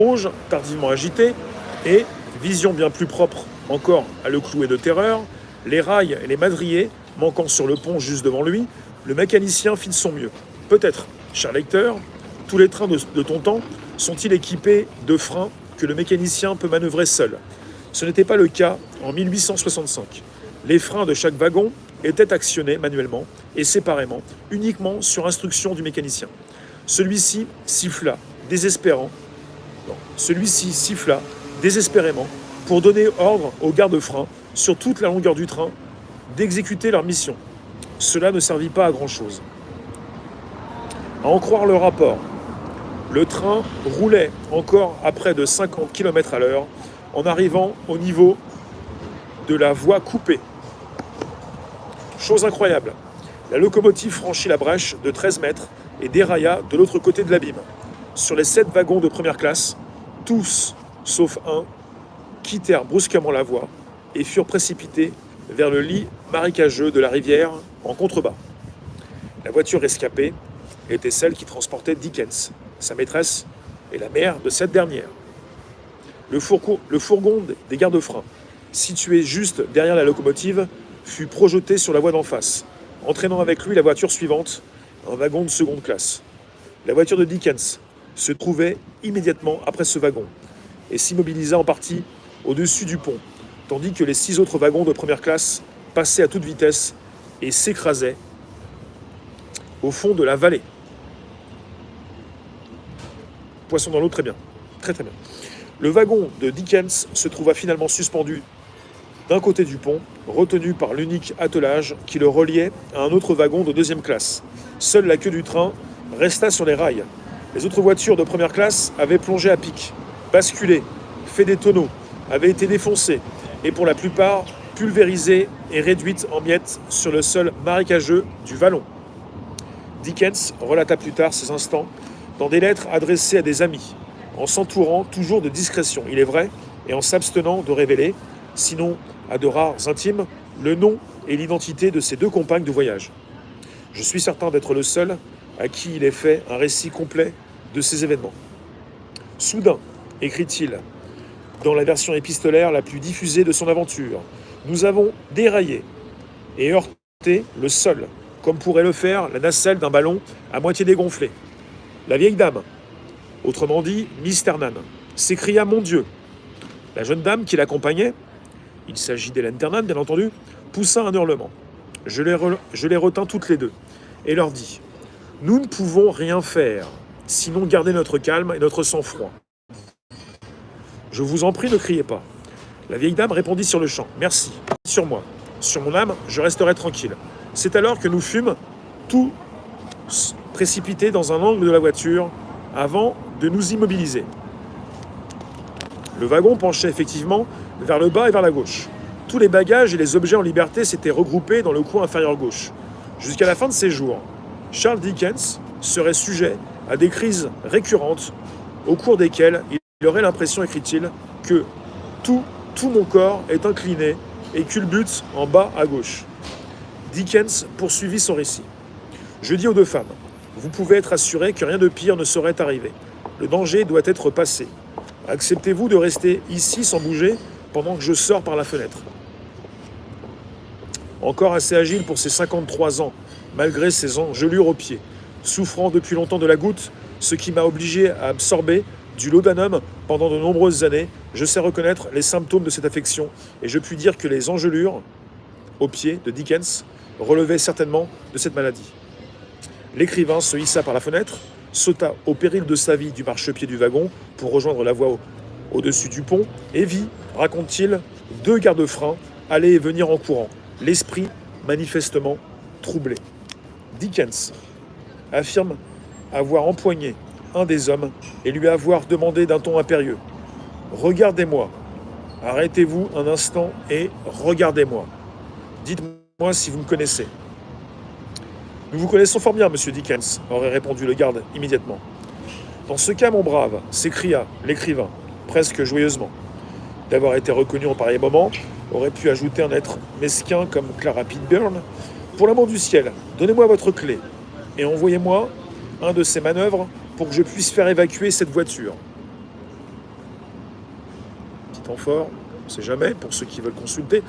rouge, tardivement agité, et, vision bien plus propre encore à le clouer de terreur, les rails et les madriers manquant sur le pont juste devant lui, le mécanicien fit de son mieux. Peut-être, cher lecteur, tous les trains de ton temps sont-ils équipés de freins que le mécanicien peut manœuvrer seul. Ce n'était pas le cas en 1865. Les freins de chaque wagon étaient actionnés manuellement et séparément, uniquement sur instruction du mécanicien. Celui-ci siffla désespérément pour donner ordre aux gardes-freins sur toute la longueur du train d'exécuter leur mission. Cela ne servit pas à grand-chose. À en croire le rapport, le train roulait encore à près de 50 km à l'heure en arrivant au niveau de la voie coupée. Chose incroyable, la locomotive franchit la brèche de 13 mètres et dérailla de l'autre côté de l'abîme. Sur les 7 wagons de première classe, tous, sauf un, quittèrent brusquement la voie et furent précipités vers le lit marécageux de la rivière en contrebas. La voiture rescapée était celle qui transportait Dickens, sa maîtresse et la mère de cette dernière. Le fourgon des garde-freins, situé juste derrière la locomotive, fut projeté sur la voie d'en face, entraînant avec lui la voiture suivante, un wagon de seconde classe. La voiture de Dickens se trouvait immédiatement après ce wagon et s'immobilisa en partie au-dessus du pont, tandis que les 6 autres wagons de première classe passaient à toute vitesse et s'écrasaient au fond de la vallée. Poisson dans l'eau, très bien. Très très bien. Le wagon de Dickens se trouva finalement suspendu d'un côté du pont, retenu par l'unique attelage qui le reliait à un autre wagon de deuxième classe. Seule la queue du train resta sur les rails. Les autres voitures de première classe avaient plongé à pic, basculé, fait des tonneaux, avaient été défoncées et pour la plupart pulvérisées et réduites en miettes sur le sol marécageux du vallon. Dickens relata plus tard ces instants dans des lettres adressées à des amis, en s'entourant toujours de discrétion, il est vrai, et en s'abstenant de révéler, sinon à de rares intimes, le nom et l'identité de ses 2 compagnes de voyage. Je suis certain d'être le seul à qui il ait fait un récit complet de ces événements. Soudain, écrit-il, dans la version épistolaire la plus diffusée de son aventure, nous avons déraillé et heurté le sol, comme pourrait le faire la nacelle d'un ballon à moitié dégonflé. La vieille dame, autrement dit Miss Ternan, s'écria « Mon Dieu !» La jeune dame qui l'accompagnait, il s'agit d'Hélène Ternan bien entendu, poussa un hurlement. Je les retins toutes les 2 et leur dis « Nous ne pouvons rien faire, sinon garder notre calme et notre sang-froid. Je vous en prie, ne criez pas. » La vieille dame répondit sur le champ « Merci, sur moi. Sur mon âme, je resterai tranquille. » C'est alors que nous fûmes tous précipités dans un angle de la voiture avant de nous immobiliser. Le wagon penchait effectivement vers le bas et vers la gauche. Tous les bagages et les objets en liberté s'étaient regroupés dans le coin inférieur gauche. Jusqu'à la fin de ses jours, Charles Dickens serait sujet à des crises récurrentes au cours desquelles il aurait l'impression, écrit-il, que tout mon corps est incliné et culbute en bas à gauche. Dickens poursuivit son récit. Je dis aux 2 femmes, vous pouvez être assurés que rien de pire ne saurait arriver. Le danger doit être passé. Acceptez-vous de rester ici sans bouger pendant que je sors par la fenêtre. Encore assez agile pour ses 53 ans, malgré ses engelures aux pieds, souffrant depuis longtemps de la goutte, ce qui m'a obligé à absorber du laudanum pendant de nombreuses années, je sais reconnaître les symptômes de cette affection et je puis dire que les engelures aux pieds de Dickens relevaient certainement de cette maladie. L'écrivain se hissa par la fenêtre, sauta au péril de sa vie du marchepied du wagon pour rejoindre la voie au-dessus du pont et vit, raconte-t-il, 2 garde-freins aller et venir en courant, l'esprit manifestement troublé. Dickens affirme avoir empoigné un des hommes et lui avoir demandé d'un ton impérieux « Regardez-moi, arrêtez-vous un instant et regardez-moi. Dites-moi si vous me connaissez. » « Nous vous connaissons fort bien, monsieur Dickens, » aurait répondu le garde immédiatement. « Dans ce cas, mon brave, » s'écria l'écrivain, presque joyeusement. D'avoir été reconnu en pareil moment, aurait pu ajouter un être mesquin comme Clara Pitburn. « Pour l'amour du ciel, donnez-moi votre clé et envoyez-moi un de ces manœuvres pour que je puisse faire évacuer cette voiture. » temps fort, on ne sait jamais, pour ceux qui veulent consulter.